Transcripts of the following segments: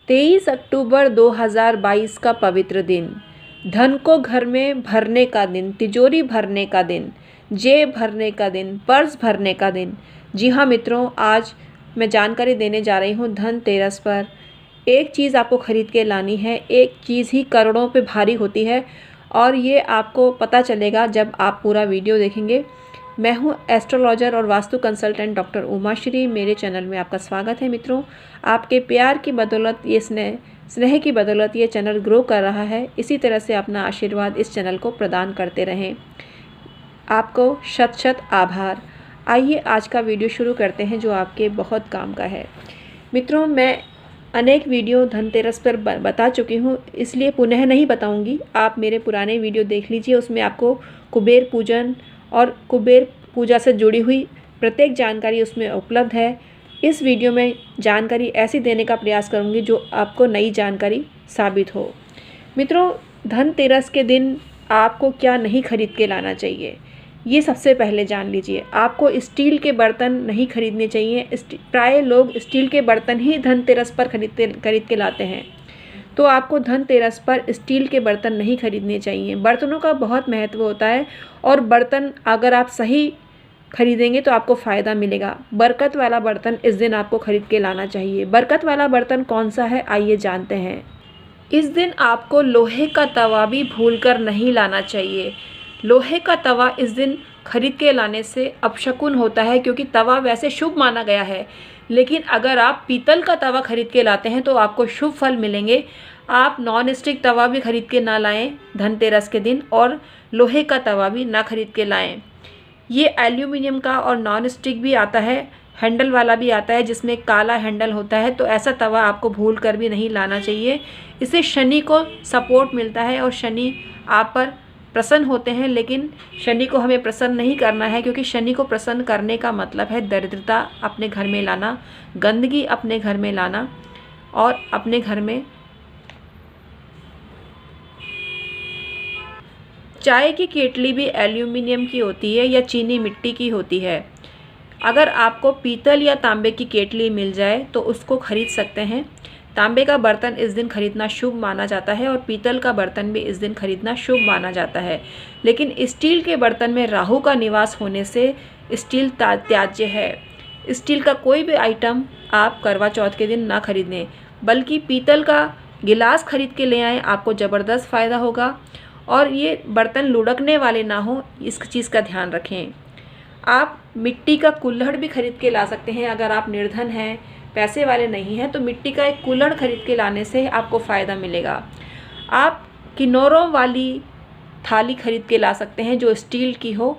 23 अक्टूबर 2022 का पवित्र दिन, धन को घर में भरने का दिन, तिजोरी भरने का दिन, जेब भरने का दिन, पर्स भरने का दिन। जी हाँ मित्रों, आज मैं जानकारी देने जा रही हूँ धनतेरस पर एक चीज़ आपको ख़रीद के लानी है। एक चीज़ ही करोड़ों पे भारी होती है और ये आपको पता चलेगा जब आप पूरा वीडियो देखेंगे। मैं हूँ एस्ट्रोलॉजर और वास्तु कंसल्टेंट डॉक्टर उमाश्री। मेरे चैनल में आपका स्वागत है मित्रों। आपके प्यार की बदौलत, ये स्नेह की बदौलत ये चैनल ग्रो कर रहा है। इसी तरह से अपना आशीर्वाद इस चैनल को प्रदान करते रहें। आपको शत शत आभार। आइए आज का वीडियो शुरू करते हैं जो आपके बहुत काम का है। मित्रों, मैं अनेक वीडियो धनतेरस पर बता चुकी हूँ, इसलिए पुनः नहीं बताऊँगी। आप मेरे पुराने वीडियो देख लीजिए, उसमें आपको कुबेर पूजन और कुबेर पूजा से जुड़ी हुई प्रत्येक जानकारी उसमें उपलब्ध है। इस वीडियो में जानकारी ऐसी देने का प्रयास करूंगी जो आपको नई जानकारी साबित हो। मित्रों, धनतेरस के दिन आपको क्या नहीं खरीद के लाना चाहिए, ये सबसे पहले जान लीजिए। आपको स्टील के बर्तन नहीं खरीदने चाहिए। प्राय लोग स्टील के बर्तन ही धनतेरस पर खरीद के लाते हैं, तो आपको धनतेरस पर स्टील के बर्तन नहीं खरीदने चाहिए। बर्तनों का बहुत महत्व होता है और बर्तन अगर आप सही खरीदेंगे तो आपको फ़ायदा मिलेगा। बरकत वाला बर्तन इस दिन आपको खरीद के लाना चाहिए। बरकत वाला बर्तन कौन सा है, आइए जानते हैं। इस दिन आपको लोहे का तवा भी भूलकर नहीं लाना चाहिए। लोहे का तवा इस दिन खरीद के लाने से अपशकुन होता है, क्योंकि तवा वैसे शुभ माना गया है, लेकिन अगर आप पीतल का तवा खरीद के लाते हैं तो आपको शुभ फल मिलेंगे। आप नॉन स्टिक तवा भी खरीद के ना लाएं धनतेरस के दिन, और लोहे का तवा भी ना खरीद के लाएं। ये एल्यूमिनियम का और नॉन स्टिक भी आता है, हैंडल वाला भी आता है जिसमें काला हैंडल होता है, तो ऐसा तवा आपको भूल कर भी नहीं लाना चाहिए। इससे शनि को सपोर्ट मिलता है और शनि आप पर प्रसन्न होते हैं, लेकिन शनि को हमें प्रसन्न नहीं करना है, क्योंकि शनि को प्रसन्न करने का मतलब है दरिद्रता अपने घर में लाना, गंदगी अपने घर में लाना और अपने घर में चाय की केतली भी एल्यूमिनियम की होती है या चीनी मिट्टी की होती है। अगर आपको पीतल या तांबे की केतली मिल जाए तो उसको खरीद सकते हैं। तांबे का बर्तन इस दिन खरीदना शुभ माना जाता है और पीतल का बर्तन भी इस दिन खरीदना शुभ माना जाता है। लेकिन स्टील के बर्तन में राहु का निवास होने से स्टील त्याज्य है। स्टील का कोई भी आइटम आप करवा चौथ के दिन ना खरीदें, बल्कि पीतल का गिलास खरीद के ले आएँ, आपको ज़बरदस्त फ़ायदा होगा। और ये बर्तन लुढ़कने वाले ना हो, इस चीज़ का ध्यान रखें। आप मिट्टी का कुल्हड़ भी खरीद के ला सकते हैं। अगर आप निर्धन हैं, पैसे वाले नहीं हैं, तो मिट्टी का एक कुल्हड़ खरीद के लाने से आपको फ़ायदा मिलेगा। आप किन्नरों वाली थाली खरीद के ला सकते हैं जो स्टील की हो,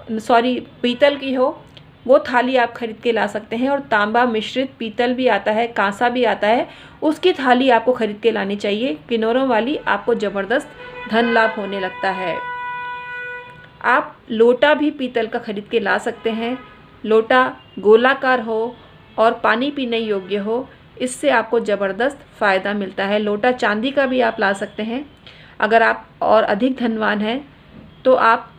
पीतल की हो, वो थाली आप खरीद के ला सकते हैं। और तांबा मिश्रित पीतल भी आता है, कांसा भी आता है, उसकी थाली आपको खरीद के लानी चाहिए। किन्नरों वाली आपको ज़बरदस्त धन लाभ होने लगता है। आप लोटा भी पीतल का खरीद के ला सकते हैं। लोटा गोलाकार हो और पानी पीने योग्य हो, इससे आपको ज़बरदस्त फ़ायदा मिलता है। लोटा चांदी का भी आप ला सकते हैं। अगर आप और अधिक धनवान हैं तो आप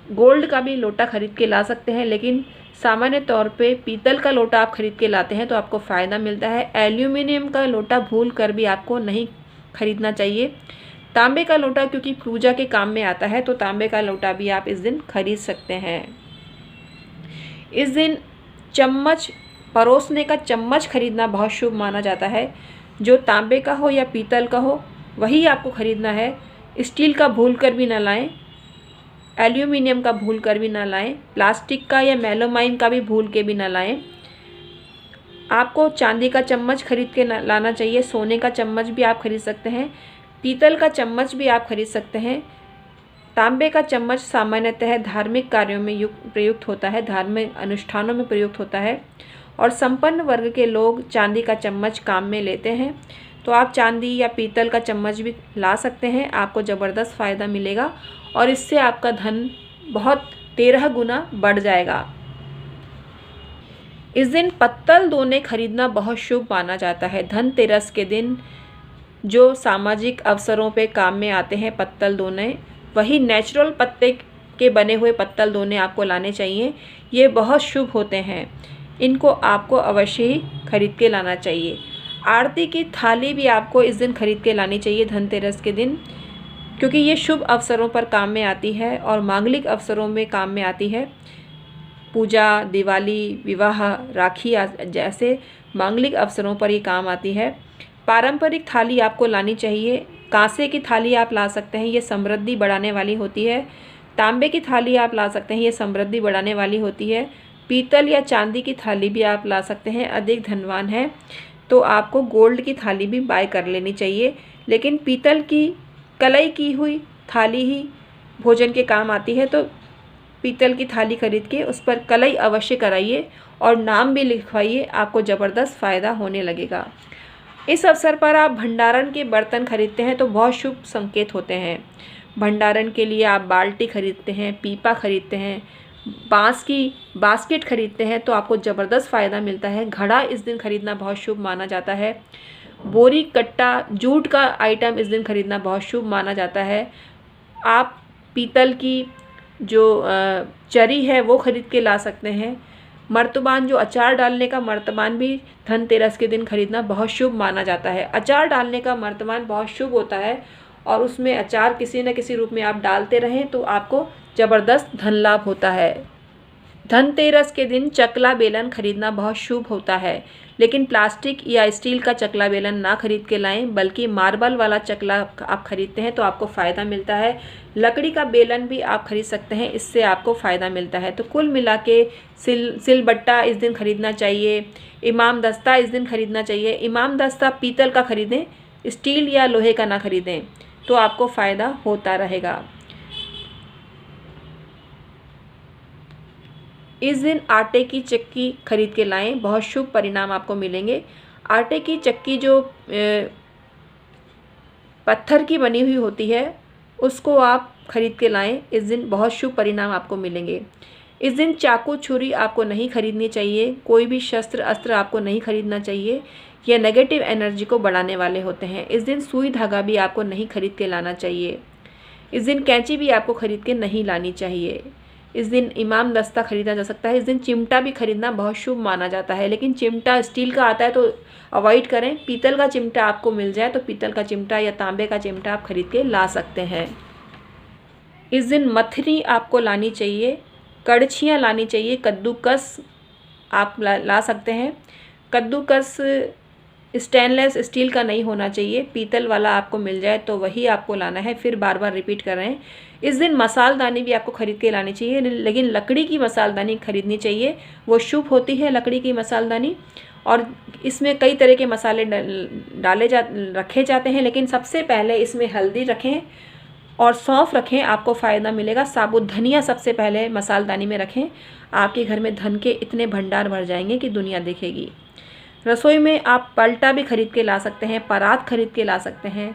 गोल्ड का भी लोटा खरीद के ला सकते हैं, लेकिन सामान्य तौर पे पीतल का लोटा आप खरीद के लाते हैं तो आपको फ़ायदा मिलता है। एल्यूमिनियम का लोटा भूल कर भी आपको नहीं खरीदना चाहिए। तांबे का लोटा क्योंकि पूजा के काम में आता है, तो तांबे का लोटा भी आप इस दिन खरीद सकते हैं। इस दिन चम्मच, परोसने का चम्मच खरीदना बहुत शुभ माना जाता है। जो तांबे का हो या पीतल का हो वही आपको खरीदना है। स्टील का भूल कर भी ना लाएं, एल्यूमिनियम का भूल कर भी ना लाएं, प्लास्टिक का या मेलामाइन का भी भूल के भी ना लाएं। आपको चांदी का चम्मच खरीद के लाना चाहिए। सोने का चम्मच भी आप खरीद सकते हैं। पीतल का चम्मच भी आप खरीद सकते हैं। तांबे का चम्मच सामान्यतः धार्मिक कार्यों में प्रयुक्त होता है, धार्मिक अनुष्ठानों में प्रयुक्त होता है, और संपन्न वर्ग के लोग चांदी का चम्मच काम में लेते हैं। तो आप चांदी या पीतल का चम्मच भी ला सकते हैं, आपको ज़बरदस्त फ़ायदा मिलेगा और इससे आपका धन बहुत 13 गुना बढ़ जाएगा। इस दिन पत्तल दोने खरीदना बहुत शुभ माना जाता है। धनतेरस के दिन जो सामाजिक अवसरों पे काम में आते हैं पत्तल दोने, वही नेचुरल पत्ते के बने हुए पत्तल दोने आपको लाने चाहिए। ये बहुत शुभ होते हैं, इनको आपको अवश्य ही खरीद के लाना चाहिए। आरती की थाली भी आपको इस दिन खरीद के लानी चाहिए धनतेरस के दिन, क्योंकि ये शुभ अवसरों पर काम में आती है और मांगलिक अवसरों में काम में आती है। पूजा, दिवाली, विवाह, राखी जैसे मांगलिक अवसरों पर ये काम आती है। पारंपरिक थाली आपको लानी चाहिए। कांसे की थाली आप ला सकते हैं, ये समृद्धि बढ़ाने वाली होती है। तांबे की थाली आप ला सकते हैं, ये समृद्धि बढ़ाने वाली होती है। पीतल या चांदी की थाली भी आप ला सकते हैं। अधिक धनवान है तो आपको गोल्ड की थाली भी बाय कर लेनी चाहिए, लेकिन पीतल की कलई की हुई थाली ही भोजन के काम आती है, तो पीतल की थाली खरीद के उस पर कलई अवश्य कराइए और नाम भी लिखवाइए, आपको ज़बरदस्त फ़ायदा होने लगेगा। इस अवसर पर आप भंडारण के बर्तन खरीदते हैं तो बहुत शुभ संकेत होते हैं। भंडारण के लिए आप बाल्टी खरीदते हैं, पीपा खरीदते हैं, बांस की बास्केट खरीदते हैं तो आपको ज़बरदस्त फ़ायदा मिलता है। घड़ा इस दिन खरीदना बहुत शुभ माना जाता है। बोरी, कट्टा, जूट का आइटम इस दिन खरीदना बहुत शुभ माना जाता है। आप पीतल की जो चरी है वो खरीद के ला सकते हैं। मर्तबान, जो अचार डालने का मर्तबान भी धनतेरस के दिन खरीदना बहुत शुभ माना जाता है। अचार डालने का मर्तबान बहुत शुभ होता है और उसमें अचार किसी न किसी रूप में आप डालते रहें तो आपको ज़बरदस्त धन लाभ होता है। धनतेरस के दिन चकला बेलन खरीदना बहुत शुभ होता है, लेकिन प्लास्टिक या स्टील का चकला बेलन ना खरीद के लाएं, बल्कि मार्बल वाला चकला आप खरीदते हैं तो आपको फ़ायदा मिलता है। लकड़ी का बेलन भी आप खरीद सकते हैं, इससे आपको फ़ायदा मिलता है। तो कुल मिला के सिलबट्टा इस दिन खरीदना चाहिए। इमाम दस्ता इस दिन खरीदना चाहिए। इमाम दस्ता पीतल का खरीदें, स्टील या लोहे का ना खरीदें, तो आपको फ़ायदा होता रहेगा। इस दिन आटे की चक्की खरीद के लाएं, बहुत शुभ परिणाम आपको मिलेंगे। आटे की चक्की जो पत्थर की बनी हुई होती है उसको आप खरीद के लाएं, इस दिन बहुत शुभ परिणाम आपको मिलेंगे। इस दिन चाकू, छुरी आपको नहीं खरीदनी चाहिए। कोई भी शस्त्र अस्त्र आपको नहीं खरीदना चाहिए, यह नेगेटिव एनर्जी को बढ़ाने वाले होते हैं। इस दिन सुई धागा भी आपको नहीं खरीद के लाना चाहिए। इस दिन कैंची भी आपको खरीद के नहीं लानी चाहिए। इस दिन इमाम दस्ता खरीदा जा सकता है। इस दिन चिमटा भी खरीदना बहुत शुभ माना जाता है, लेकिन चिमटा स्टील का आता है तो अवॉइड करें। पीतल का चिमटा आपको मिल जाए तो पीतल का चिमटा या तांबे का चिमटा आप खरीद के ला सकते हैं। इस दिन मथनी आपको लानी चाहिए, कड़छियाँ लानी चाहिए, कद्दूकस आप ला सकते हैं। कद्दूकस स्टेनलेस स्टील का नहीं होना चाहिए, पीतल वाला आपको मिल जाए तो वही आपको लाना है। फिर बार बार रिपीट कर रहे हैं। इस दिन मसालदानी भी आपको खरीद के लानी चाहिए, लेकिन लकड़ी की मसालदानी खरीदनी चाहिए, वो शुभ होती है लकड़ी की मसालदानी। और इसमें कई तरह के मसाले रखे जाते हैं, लेकिन सबसे पहले इसमें हल्दी रखें और सौंफ रखें, आपको फ़ायदा मिलेगा। साबुत धनिया सबसे पहले मसालदानी में रखें, आपके घर में धन के इतने भंडार भर जाएंगे कि दुनिया देखेगी। रसोई में आप पलटा भी खरीद के ला सकते हैं, परात खरीद के ला सकते हैं,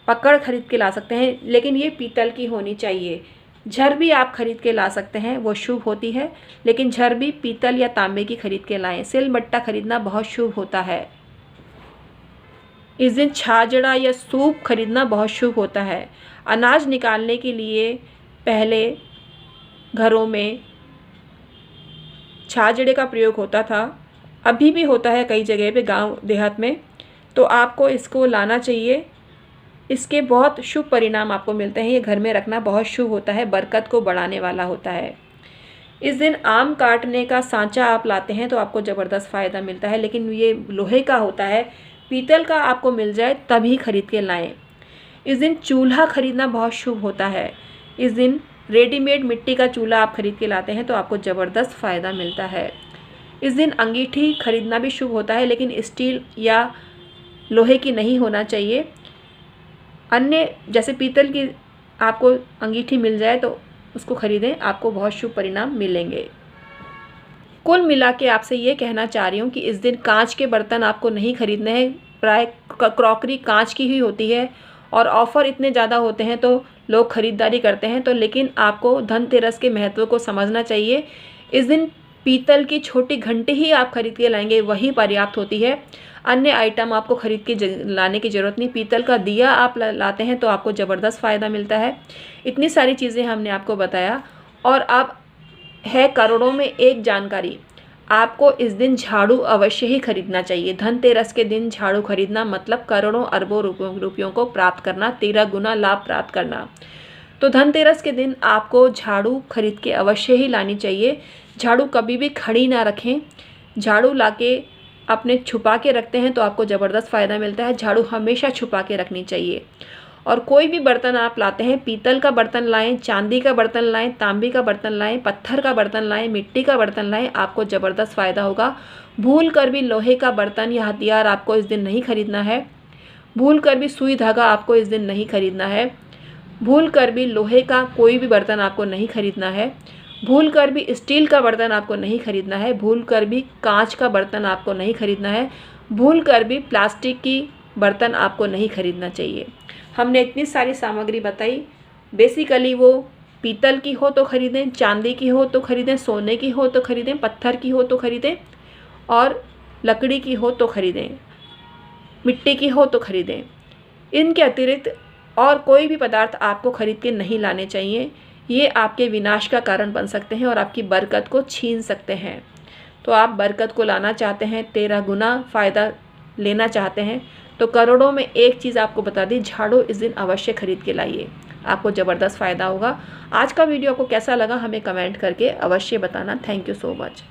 पकड़ खरीद के ला सकते हैं, लेकिन ये पीतल की होनी चाहिए। झर भी आप खरीद के ला सकते हैं, वो शुभ होती है, लेकिन झर भी पीतल या तांबे की खरीद के लाएं। सिलबट्टा खरीदना बहुत शुभ होता है। इस दिन छाजड़ा या सूप खरीदना बहुत शुभ होता है। अनाज निकालने के लिए पहले घरों में छाजड़े का प्रयोग होता था, अभी भी होता है कई जगह पे गांव देहात में, तो आपको इसको लाना चाहिए। इसके बहुत शुभ परिणाम आपको मिलते हैं। ये घर में रखना बहुत शुभ होता है, बरकत को बढ़ाने वाला होता है। इस दिन आम काटने का सांचा आप लाते हैं तो आपको ज़बरदस्त फ़ायदा मिलता है, लेकिन ये लोहे का होता है। पीतल का आपको मिल जाए तभी खरीद के लाएं। इस दिन चूल्हा खरीदना बहुत शुभ होता है। इस दिन रेडीमेड मिट्टी का चूल्हा आप खरीद के लाते हैं तो आपको ज़बरदस्त फ़ायदा मिलता है। इस दिन अंगीठी खरीदना भी शुभ होता है, लेकिन स्टील या लोहे की नहीं होना चाहिए। अन्य जैसे पीतल की आपको अंगीठी मिल जाए तो उसको खरीदें, आपको बहुत शुभ परिणाम मिलेंगे। कुल मिला के आपसे ये कहना चाह रही हूँ कि इस दिन कांच के बर्तन आपको नहीं खरीदने हैं। प्राय क्रॉकरी कांच की ही होती है और ऑफ़र इतने ज़्यादा होते हैं तो लोग ख़रीदारी करते हैं, तो लेकिन आपको धनतेरस के महत्व को समझना चाहिए। इस दिन पीतल की छोटी घंटी ही आप खरीद के लाएंगे, वही पर्याप्त होती है। अन्य आइटम आपको खरीद के लाने की ज़रूरत नहीं। पीतल का दिया आप लाते हैं तो आपको ज़बरदस्त फ़ायदा मिलता है। इतनी सारी चीज़ें हमने आपको बताया। और अब है करोड़ों में एक जानकारी। आपको इस दिन झाड़ू अवश्य ही खरीदना चाहिए। धनतेरस के दिन झाड़ू खरीदना मतलब करोड़ों अरबों रुपयों को प्राप्त करना, 13 गुना लाभ प्राप्त करना। तो धनतेरस के दिन आपको झाड़ू खरीद के अवश्य ही लानी चाहिए। झाड़ू कभी भी खड़ी ना रखें। झाड़ू लाके अपने छुपा के रखते हैं तो आपको ज़बरदस्त फ़ायदा मिलता है। झाड़ू हमेशा छुपा के रखनी चाहिए। और कोई भी बर्तन आप लाते हैं, पीतल का बर्तन लाएं, चांदी का बर्तन लाएं, तांबे का बर्तन लाएं, पत्थर का बर्तन लाएं, मिट्टी का बर्तन लाएं, आपको ज़बरदस्त फ़ायदा होगा। भूल कर भी लोहे का बर्तन या हथियार आपको इस दिन नहीं खरीदना है। भूल कर भी सुई धागा आपको इस दिन नहीं खरीदना है। भूल कर भी लोहे का कोई भी बर्तन आपको नहीं खरीदना है। भूल कर भी स्टील का बर्तन आपको नहीं खरीदना है। भूल कर भी कांच का बर्तन आपको नहीं खरीदना है। भूल कर भी प्लास्टिक की बर्तन आपको नहीं खरीदना चाहिए। हमने इतनी सारी सामग्री बताई। बेसिकली वो पीतल की हो तो खरीदें, चांदी की हो तो खरीदें, सोने की हो तो खरीदें, पत्थर की हो तो खरीदें और लकड़ी की हो तो खरीदें, मिट्टी की हो तो खरीदें। इनके अतिरिक्त और कोई भी पदार्थ आपको खरीद के नहीं लाने चाहिए। ये आपके विनाश का कारण बन सकते हैं और आपकी बरकत को छीन सकते हैं। तो आप बरकत को लाना चाहते हैं, 13 गुना फ़ायदा लेना चाहते हैं तो करोड़ों में एक चीज़ आपको बता दी, झाड़ू इस दिन अवश्य खरीद के लाइए, आपको ज़बरदस्त फ़ायदा होगा। आज का वीडियो आपको कैसा लगा हमें कमेंट करके अवश्य बताना। Thank you so much.